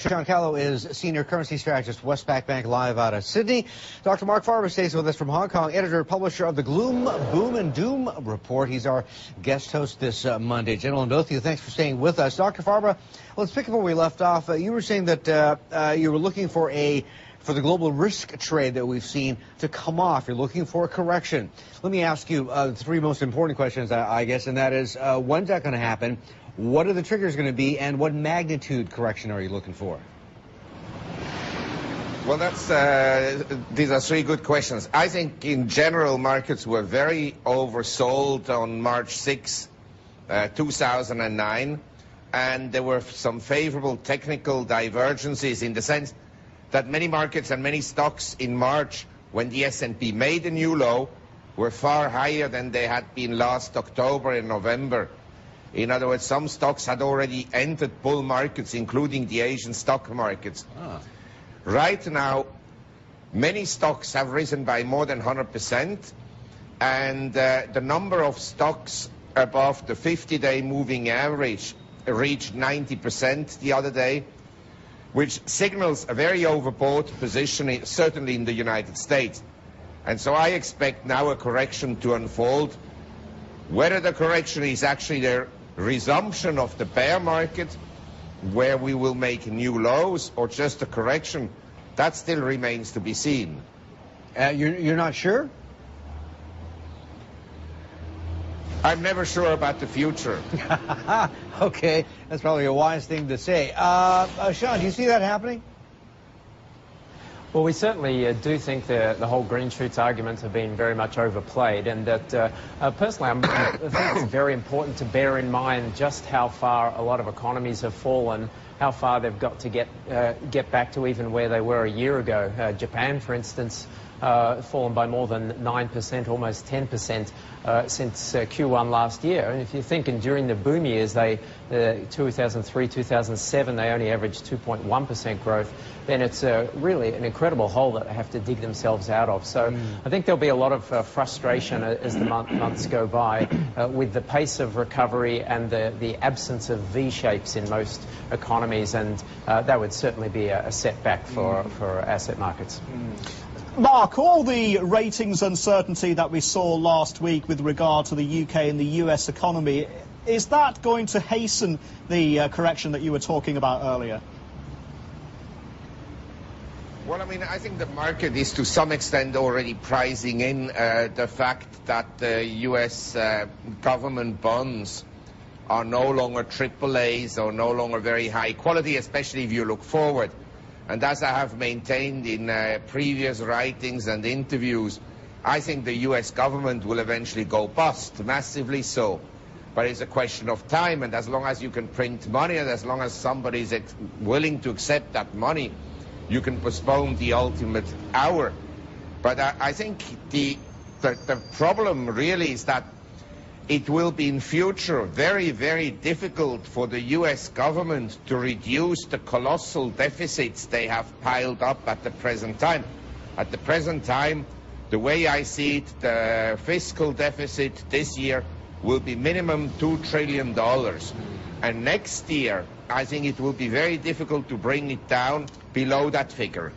Sean Callow is Senior Currency Strategist, Westpac Bank, live out of Sydney. Dr. Marc Faber stays with us from Hong Kong, editor and publisher of the Gloom, Boom and Doom Report. He's our guest host this Monday. Gentlemen, both of you, thanks for staying with us. Dr. Faber, let's pick up where we left off. You were saying that you were looking for the global risk trade that we've seen to come off. You're looking for a correction. Let me ask you the three most important questions, I guess, and that is, when's that going to happen? What are the triggers going to be, and what magnitude correction are you looking for? Well, these are three good questions. I think in general markets were very oversold on March 6, 2009, and there were some favorable technical divergences in the sense that many markets and many stocks in March, when the S&P made a new low, were far higher than they had been last October and November. In other words, some stocks had already entered bull markets, including the Asian stock markets. Right now, many stocks have risen by more than 100%, and the number of stocks above the 50-day moving average reached 90% the other day, which signals a very overbought position, certainly in the United States. And so I expect now a correction to unfold. Whether the correction is actually the resumption of the bear market, where we will make new lows, or just a correction, that still remains to be seen. You're not sure? I'm never sure about the future. Okay, that's probably a wise thing to say. Sean, do you see that happening? Well, we certainly do think the whole green shoots arguments have been very much overplayed, and that personally I think it's very important to bear in mind just how far a lot of economies have fallen, how far they've got to get back to even where they were a year ago. Japan, for instance, fallen by more than 9%, almost 10% since Q1 last year. And if you think during the boom years, 2003, 2007, they only averaged 2.1% growth, then it's really an incredible hole that they have to dig themselves out of. So I think there'll be a lot of frustration as the months go by with the pace of recovery and the absence of V-shapes in most economies, and that would certainly be a setback for asset markets. Mark, all the ratings uncertainty that we saw last week with regard to the UK and the US economy, is that going to hasten the correction that you were talking about earlier? Well, I mean, I think the market is to some extent already pricing in the fact that the US government bonds are no longer AAAs or no longer very high quality, especially if you look forward. And as I have maintained in previous writings and interviews, I think the US government will eventually go bust, massively so. But it's a question of time, and as long as you can print money, and as long as somebody is willing to accept that money, you can postpone the ultimate hour. But I think the problem really is that it will be in future very, very difficult for the US government to reduce the colossal deficits they have piled up at the present time. At the present time, the way I see it, the fiscal deficit this year will be minimum $2 trillion. And next year, I think it will be very difficult to bring it down below that figure.